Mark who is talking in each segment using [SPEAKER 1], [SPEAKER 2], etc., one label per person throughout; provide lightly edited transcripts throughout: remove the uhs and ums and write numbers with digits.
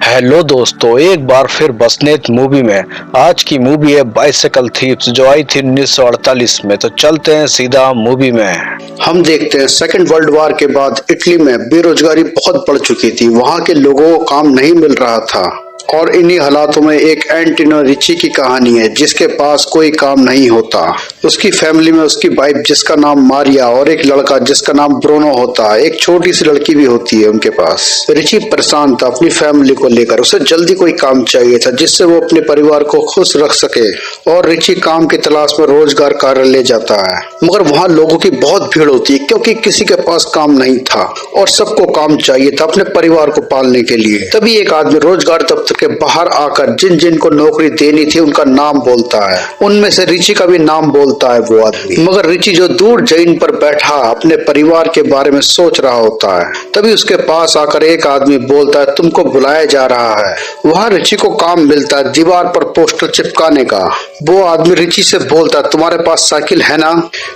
[SPEAKER 1] Hello दोस्तों, एक बार फिर बसनेत मूवी में। आज की मूवी है बाइसिकल थीव्स, जो आई थी 1948 में। तो चलते हैं सीधा मूवी में।
[SPEAKER 2] हम देखते हैं सेकेंड वर्ल्ड वॉर के बाद इटली में बेरोजगारी बहुत बढ़ चुकी थी। वहां के लोगों को काम नहीं मिल रहा था और इन्हीं हालातों में एक एंटोनियो रिची की कहानी है जिसके पास कोई काम नहीं होता। उसकी फैमिली में उसकी वाइफ जिसका नाम मारिया और एक लड़का जिसका नाम ब्रूनो होता है। एक छोटी सी लड़की भी होती है उनके पास। रिची परेशान था अपनी फैमिली को लेकर। उसे जल्दी कोई काम चाहिए था जिससे वो अपने परिवार को खुश रख सके और रिची काम की तलाश में रोजगार कार्य ले जाता है। मगर वहाँ लोगों की बहुत भीड़ होती है क्योंकि किसी के पास काम नहीं था और सबको काम चाहिए था अपने परिवार को पालने के लिए। तभी एक आदमी रोजगार दफ्तर के बाहर आकर जिन जिन को नौकरी देनी थी उनका नाम बोलता है। उनमें से रिची का भी नाम बोलता है वो आदमी। मगर रिची जो दूर जमीन पर बैठा अपने परिवार के बारे में सोच रहा होता है, तभी उसके पास आकर एक आदमी बोलता है, तुमको बुलाया जा रहा है। वहाँ रिची को काम मिलता है दीवार पर पोस्टर चिपकाने का। वो आदमी रिची से बोलता है, तुम्हारे पास साइकिल है ना?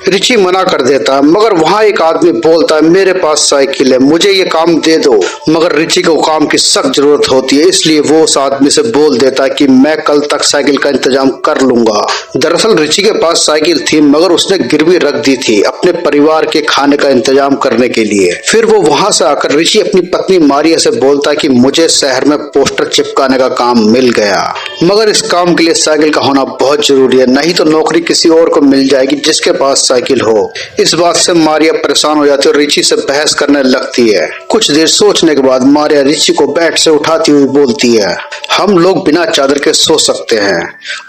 [SPEAKER 2] रिची मना कर देता है, मगर वहाँ एक आदमी बोलता है, मेरे पास साइकिल है, मुझे ये काम दे दो। मगर रिची को काम की सख्त जरूरत होती है, इसलिए वो उस आदमी से बोल देता है कि मैं कल तक साइकिल का इंतजाम कर लूंगा। दरअसल रिची के पास साइकिल थी मगर उसने गिरवी रख दी थी अपने परिवार के खाने का इंतजाम करने के लिए। फिर वो वहां से आकर रिची अपनी पत्नी मारिया से बोलता है कि मुझे शहर में पोस्टर चिपकाने का काम मिल गया, मगर इस काम के लिए साइकिल का होना बहुत जरूरी है, नहीं तो नौकरी किसी और को मिल जाएगी जिसके पास साइकिल हो। इस बात से मारिया परेशान हो जाती है और रिची से बहस करने लगती है। कुछ देर सोचने के बाद मारिया रिची को बेड से उठाती हुई बोलती है, हम लोग बिना चादर के सो सकते हैं।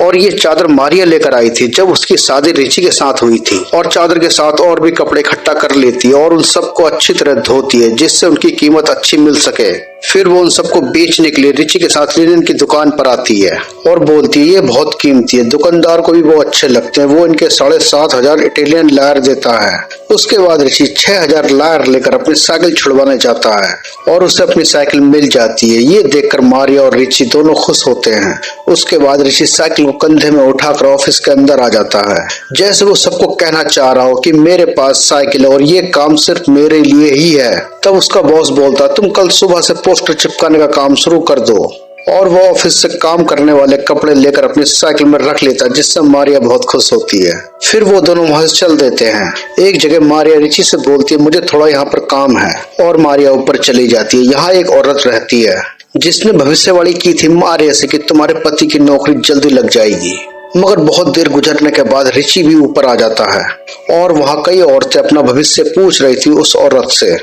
[SPEAKER 2] और ये चादर मारिया लेकर आई थी जब उसकी शादी रिची के साथ हुई थी, और चादर के साथ और भी कपड़े इकट्ठा कर लेती है और उन सबको अच्छी तरह धोती है जिससे उनकी कीमत अच्छी मिल सके। फिर वो उन सबको बेचने के लिए रिची के साथ लिनन की दुकान पर आती है और बोलती है, ये बहुत कीमती है। दुकानदार को भी वो अच्छे लगते हैं। वो इनके 7,500 इटालियन लायर देता है। उसके बाद रिची 6,000 लायर लेकर अपनी साइकिल छुड़वाने जाता है और उसे अपनी साइकिल मिल जाती है। ये देखकर मारिया और रिची दोनों खुश होते हैं। उसके बाद रिची साइकिल को कंधे में उठाकर ऑफिस के अंदर आ जाता है, जैसे वो सबको कहना चाह रहा हो कि मेरे पास साइकिल है और ये काम सिर्फ मेरे लिए ही है। तब उसका बॉस बोलता, तुम कल सुबह से पोस्टर चिपकाने का काम शुरू कर दो। और वो ऑफिस से काम करने वाले कपड़े लेकर अपनी साइकिल में रख लेता है जिससे मारिया बहुत खुश होती है। फिर वो दोनों वहां से चल देते हैं। एक जगह मारिया रिची से बोलती है, मुझे थोड़ा यहाँ पर काम है, और मारिया ऊपर चली जाती है। यहाँ एक औरत रहती है जिसने भविष्यवाणी की थी मारिया से कि तुम्हारे पति की नौकरी जल्दी लग जाएगी। मगर बहुत देर गुजरने के बाद रिची भी ऊपर आ जाता है और वहाँ कई औरतें अपना भविष्य पूछ रही थी उस औरत से।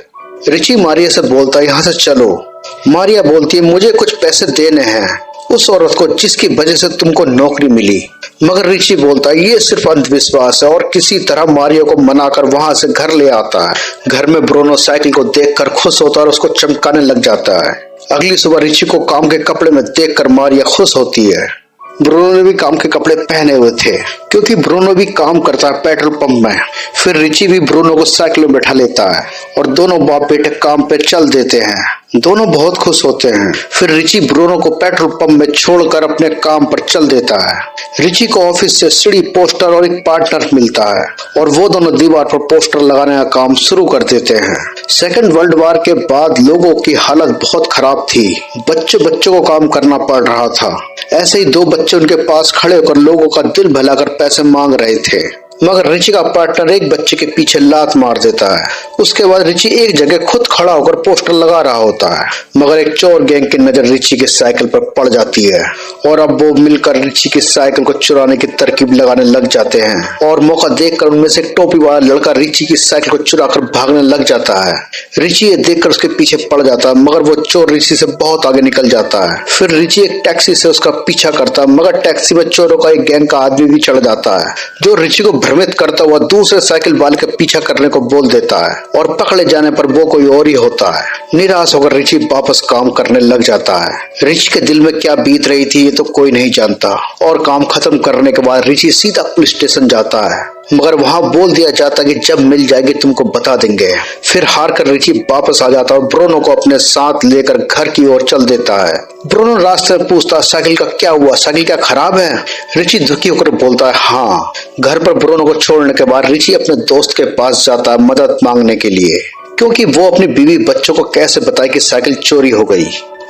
[SPEAKER 2] रिची मारिया से बोलता है, यहाँ से चलो। मारिया बोलती है, मुझे कुछ पैसे देने हैं उस औरत को जिसकी वजह से तुमको नौकरी मिली। मगर रिची बोलता है, ये सिर्फ अंधविश्वास है, और किसी तरह मारिया को मनाकर वहां से घर ले आता है। घर में ब्रूनो साइकिल को देखकर खुश होता है और उसको चमकाने लग जाता है। अगली सुबह रिची को काम के कपड़े में देखकर मारिया खुश होती है। ब्रूनो ने भी काम के कपड़े पहने हुए थे क्योंकि ब्रूनो भी काम करता है पेट्रोल पंप में। फिर रिची भी ब्रूनो को साइकिल में बैठा लेता है और दोनों बाप बेटे काम पे चल देते हैं। दोनों बहुत खुश होते हैं। फिर रिची ब्रूनो को पेट्रोल पंप में छोड़कर अपने काम पर चल देता है। रिची को ऑफिस से सीढ़ी, पोस्टर और एक पार्टनर मिलता है और वो दोनों दीवार पर पोस्टर लगाने का काम शुरू कर देते हैं। सेकेंड वर्ल्ड वॉर के बाद लोगों की हालत बहुत खराब थी। बच्चों को काम करना पड़ रहा था। ऐसे ही दो बच्चे उनके पास खड़े होकर लोगों का दिल भलाकर पैसे मांग रहे थे, मगर रिची का पार्टनर एक बच्चे के पीछे लात मार देता है। उसके बाद रिची एक जगह खुद खड़ा होकर पोस्टर लगा रहा होता है, मगर एक चोर गैंग की नजर रिची की साइकिल पर पड़ जाती है और अब वो मिलकर रिची की साइकिल को चुराने की तरकीब लगाने लग जाते हैं। और मौका देखकर उनमें से एक टोपी वाला लड़का रिची की साइकिल को चुराकर भागने लग जाता है। रिची ये देखकर उसके पीछे पड़ जाता है, मगर वो चोर रिची से बहुत आगे निकल जाता है। फिर रिची एक टैक्सी से उसका पीछा करता है, मगर टैक्सी में चोरों का एक गैंग का आदमी भी चढ़ जाता है जो रिची को भ्रमित करता हुआ दूसरे साइकिल वाले का पीछा करने को बोल देता है और पकड़े जाने पर वो कोई और ही होता है। निराश होकर रिची वापस काम करने लग जाता है। रिची के दिल में क्या बीत रही थी ये तो कोई नहीं जानता, और काम खत्म करने के बाद रिची सीधा पुलिस स्टेशन जाता है, मगर वहां बोल दिया जाता कि जब मिल जाएगी तुमको बता देंगे। फिर हार कर रिची वापस आ जाता और ब्रूनो को अपने साथ लेकर घर की ओर चल देता है। ब्रूनो रास्ते में पूछता, साइकिल का क्या हुआ, साइकिल क्या खराब है? रिची दुखी होकर बोलता है हाँ। घर पर ब्रूनो को छोड़ने के बाद रिची अपने दोस्त के पास जाता है मदद मांगने के लिए, क्योंकि वो अपनी बीवी बच्चों को कैसे बताए कि साइकिल चोरी हो गई।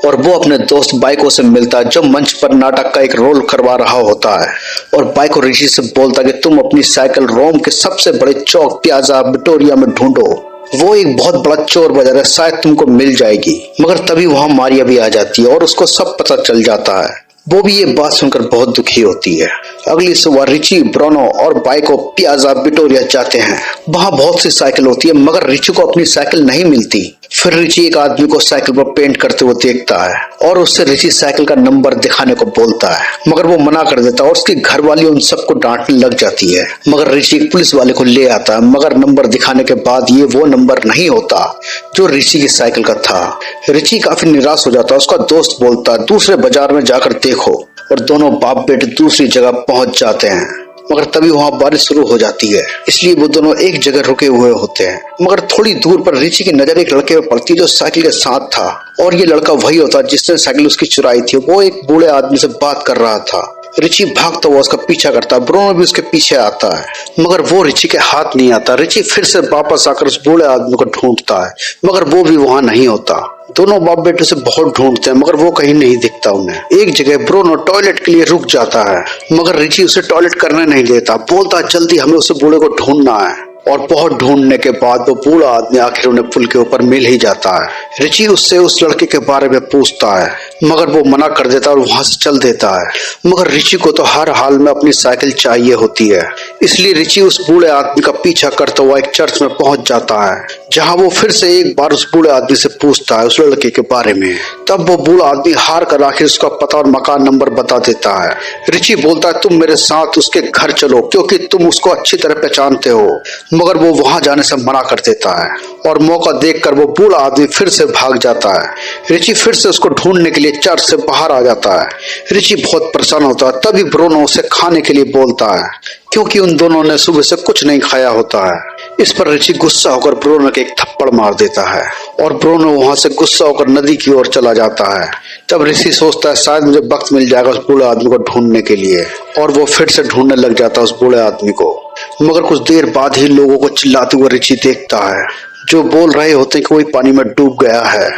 [SPEAKER 2] और वो अपने दोस्त बाइको से मिलता है जो मंच पर नाटक का एक रोल करवा रहा होता है। और बाइको रिची से बोलता है कि तुम अपनी साइकिल रोम के सबसे बड़े चौक प्याजा विक्टोरिया में ढूंढो, वो एक बहुत बड़ा चोर बाजार है, शायद तुमको मिल जाएगी। मगर तभी वहां मारिया भी आ जाती है और उसको सब पता चल जाता है। वो भी ये बात सुनकर बहुत दुखी होती है। अगली सुबह रिची, ब्रूनो और बाइको पियाजा विक्टोरिया जाते हैं। वहां बहुत सी साइकिल होती है मगर रिची को अपनी साइकिल नहीं मिलती। फिर रिची एक आदमी को साइकिल पर पेंट करते हुए देखता है और उससे रिची साइकिल का नंबर दिखाने को बोलता है, मगर वो मना कर देता है और उसकी घरवाली उन सबको डांटने लग जाती है। मगर रिची एक पुलिस वाले को ले आता है, मगर नंबर दिखाने के बाद ये वो नंबर नहीं होता जो रिची की साइकिल का था। रिची काफी निराश हो जाता है। उसका दोस्त बोलता है दूसरे बाजार में जाकर देखो, और दोनों बाप बेटे दूसरी जगह पहुंच जाते हैं। मगर तभी वहां बारिश शुरू हो जाती है, इसलिए वो दोनों एक जगह रुके हुए होते हैं। मगर थोड़ी दूर पर रिची की नजर एक लड़के पर पड़ती है जो साइकिल के साथ था, और ये लड़का वही होता जिसने साइकिल उसकी चुराई थी। वो एक बूढ़े आदमी से बात कर रहा था। रिची भागता हुआ उसका पीछा करता है। ब्रूनो भी उसके पीछे आता है, मगर वो रिची के हाथ नहीं आता। रिची फिर से वापस आकर उस बूढ़े आदमी को ढूंढता है, मगर वो भी वहां नहीं होता। दोनों बाप बेटे से बहुत ढूंढते हैं मगर वो कहीं नहीं दिखता उन्हें। एक जगह ब्रूनो टॉयलेट के लिए रुक जाता है, मगर रिची उसे टॉयलेट करने नहीं देता। बोलता जल्दी हमें उस बूढ़े को ढूंढना है। और बहुत ढूंढने के बाद वो बूढ़ा आदमी आखिर उन्हें पुल के ऊपर मिल ही जाता है। रिची उससे उस लड़के के बारे में पूछता है, मगर वो मना कर देता है और वहां से चल देता है। मगर रिची को तो हर हाल में अपनी साइकिल चाहिए होती है, इसलिए रिची उस बूढ़े आदमी का पीछा करता हुआ एक चर्च में पहुंच जाता है, जहां वो फिर से एक बार उस बूढ़े आदमी से पूछता है उस लड़के के बारे में। तब वो बूढ़ा आदमी हार कर आखिर उसका पता और मकान नंबर बता देता है। रिची बोलता है तुम मेरे साथ उसके घर चलो क्योंकि तुम उसको अच्छी तरह पहचानते हो, मगर वो वहां जाने से मना कर देता है। और मौका देखकर वो बूढ़ा आदमी फिर से भाग जाता है। रिची फिर से उसको ढूंढने के लिए चर्च से बाहर आ जाता है। रिची बहुत परेशान होता है। तभी ब्रूनो उसे खाने के लिए बोलता है, क्योंकि उन दोनों ने सुबह से कुछ नहीं खाया होता है। इस पर रिची गुस्सा होकर ब्रूनो के एक थप्पड़ मार देता है और ब्रूनो वहां से गुस्सा होकर नदी की ओर चला जाता है। तब रिची सोचता है शायद मुझे वक्त मिल जाएगा उस बूढ़े आदमी को ढूंढने के लिए, और वो फिर से ढूंढने लग जाता है उस बूढ़े आदमी को। मगर कुछ देर बाद ही लोगों को चिल्लाते हुए रिची देखता है जो बोल रहे होते हैं कि कोई पानी में डूब गया है।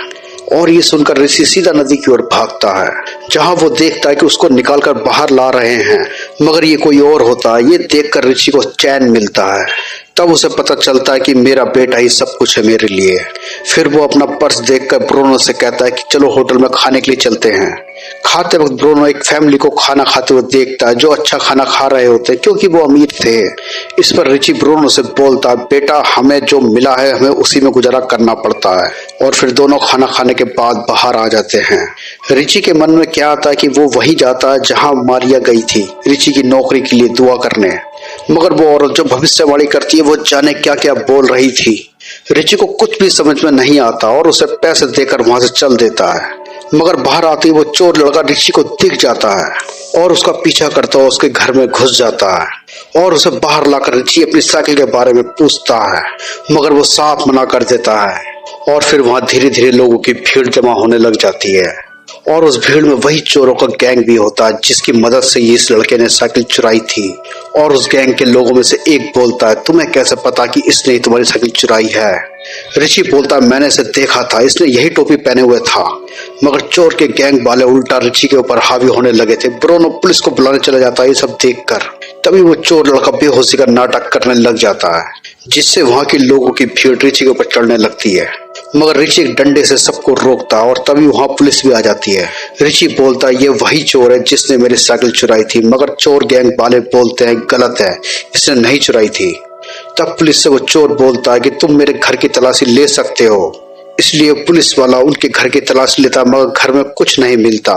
[SPEAKER 2] और ये सुनकर रिची सीधा नदी की ओर भागता है, जहां वो देखता है कि उसको निकालकर बाहर ला रहे हैं, मगर ये कोई और होता है। ये देखकर रिची को चैन मिलता है। तब उसे पता चलता है कि मेरा बेटा ही सब कुछ है मेरे लिए। फिर वो अपना पर्स देखकर ब्रूनो से कहता है कि चलो होटल में खाने के लिए चलते हैं। खाते वक्त ब्रूनो एक फैमिली को खाना खाते हुए देखता है जो अच्छा खाना खा रहे होते हैं क्योंकि वो अमीर थे। इस पर रिची ब्रूनो से बोलता है बेटा हमें जो मिला है हमें उसी में गुजारा करना पड़ता है। और फिर दोनों खाना खाने के बाद बाहर आ जाते हैं। रिची के मन में क्या आता है कि वो वही जाता है जहां मारिया गई थी रिची की नौकरी के लिए दुआ करने, मगर वो औरत जो भविष्यवाणी करती है वो जाने क्या क्या बोल रही थी। रिची को कुछ भी समझ में नहीं आता और उसे पैसे देकर वहां से चल देता है। मगर बाहर आते ही वो चोर लड़का रिची को दिख जाता है और उसका पीछा करता हुआ उसके घर में घुस जाता है और उसे बाहर लाकर रिची अपनी साइकिल के बारे में पूछता है, मगर वो साफ मना कर देता है। और फिर वहां धीरे धीरे लोगों की भीड़ जमा होने लग जाती है और उस भीड़ में वही चोरों का गैंग भी होता है जिसकी मदद से इस लड़के ने साइकिल चुराई थी। और उस गैंग के लोगों में से एक बोलता है तुम्हें कैसे पता कि इसने तुम्हारी साइकिल चुराई है? रिची बोलता है मैंने इसे देखा था, इसने यही टोपी पहने हुए था। मगर चोर के गैंग वाले उल्टा रिची के ऊपर हावी होने लगे थे। ब्रूनो पुलिस को बुलाने चला जाता है ये सब देखकर। तभी वो चोर लड़का बेहोशी का नाटक करने लग जाता है जिससे वहां के लोगों की भीड़ रिची के ऊपर चढ़ने लगती है। मगर रिची एक डंडे से सबको रोकता है और तभी वहां पुलिस भी आ जाती है। रिची बोलता है ये वही चोर है जिसने मेरी साइकिल चुराई थी, मगर चोर गैंग वाले बोलते हैं गलत है, इसने नहीं चुराई थी। तब पुलिस से वो चोर बोलता है कि तुम मेरे घर की तलाशी ले सकते हो। इसलिए पुलिस वाला उनके घर की तलाशी लेता मगर घर में कुछ नहीं मिलता।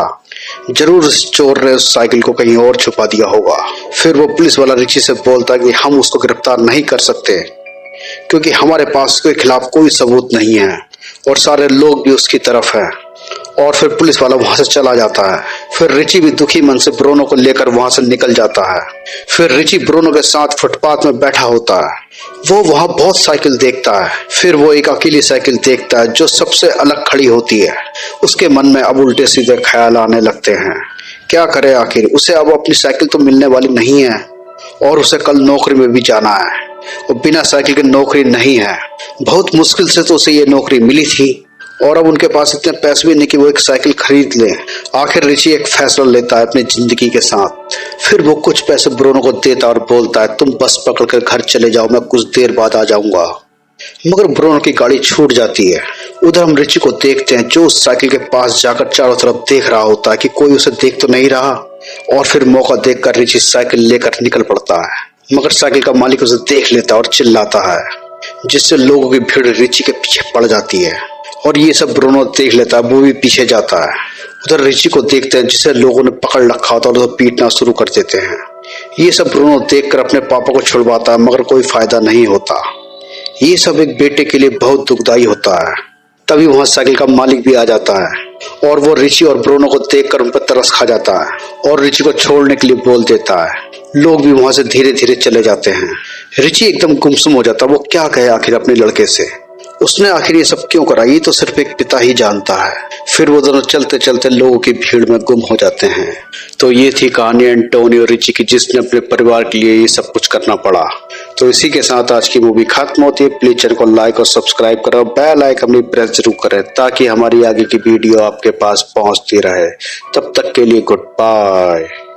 [SPEAKER 2] जरूर उस चोर ने उस साइकिल को कहीं और छुपा दिया होगा। फिर वो पुलिस वाला रिची से बोलता है कि हम उसको गिरफ्तार नहीं कर सकते क्योंकि हमारे पास उसके खिलाफ कोई सबूत नहीं है और सारे लोग भी उसकी तरफ हैं। और फिर पुलिस वाला वहां से चला जाता है। फिर रिची भी दुखी मन से ब्रूनो को लेकर वहां से निकल जाता है। फिर रिची ब्रूनो के साथ फुटपाथ में बैठा होता है। वो वहां बहुत साइकिल देखता है। फिर वो एक अकेली साइकिल देखता है जो सबसे अलग खड़ी होती है। उसके मन में अब उल्टे सीधे ख्याल आने लगते हैं। क्या करे आखिर, उसे अब अपनी साइकिल तो मिलने वाली नहीं है और उसे कल नौकरी में भी जाना है और बिना साइकिल के नौकरी नहीं है। बहुत मुश्किल से तो उसे ये नौकरी मिली थी और अब उनके पास इतने पैसे भी नहीं कि वो एक साइकिल खरीद लें। आखिर रिची एक फैसला लेता है अपनी जिंदगी के साथ। फिर वो कुछ पैसे ब्रूनो को देता और बोलता है, तुम बस पकड़कर घर चले जाओ, मैं कुछ देर बाद आ जाऊंगा। मगर ब्रूनो की गाड़ी छूट जाती है। उधर हम रिची को देखते हैं जो उस साइकिल के पास जाकर चारों तरफ देख रहा होता है कि कोई उसे देख तो नहीं रहा। और फिर मौका देखकर रिची साइकिल लेकर निकल पड़ता है। मगर साइकिल का मालिक उसे देख लेता है और चिल्लाता है, जिससे लोगों की भीड़ रिची के पीछे पड़ जाती है। और ये सब ब्रूनो देख लेता है, वो भी पीछे जाता है। उधर रिची को देखते हैं जिसे लोगों ने पकड़ रखा होता है और उसे पीटना शुरू कर देते हैं। ये सब ब्रूनो देखकर अपने पापा को छुड़वाता है, मगर कोई फायदा नहीं होता। ये सब एक बेटे के लिए बहुत दुखदाई होता है। तभी वहां साइकिल का मालिक भी आ जाता है और वो रिची और ब्रूनो को देखकर उन पर तरस खा जाता है और रिची को छोड़ने के लिए बोल देता है। लोग भी वहां से धीरे धीरे चले जाते हैं। रिची एकदम गुमसुम हो जाता है, वो क्या कहे आखिर अपने लड़के से। उसने आखिर ये सब क्यों करा, ये तो सिर्फ एक पिता ही जानता है। फिर वो दोनों चलते चलते लोगों की भीड़ में गुम हो जाते हैं। तो ये थी कहानी एंटोनी और रिची की, जिसने अपने परिवार के लिए ये सब कुछ करना पड़ा। तो इसी के साथ आज की मूवी खत्म होती है। प्लीज चैनल को लाइक और सब्सक्राइब करो, बेल आइकन प्रेस जरूर करें ताकि हमारी आगे की वीडियो आपके पास पहुंचती रहे। तब तक के लिए गुड बाय।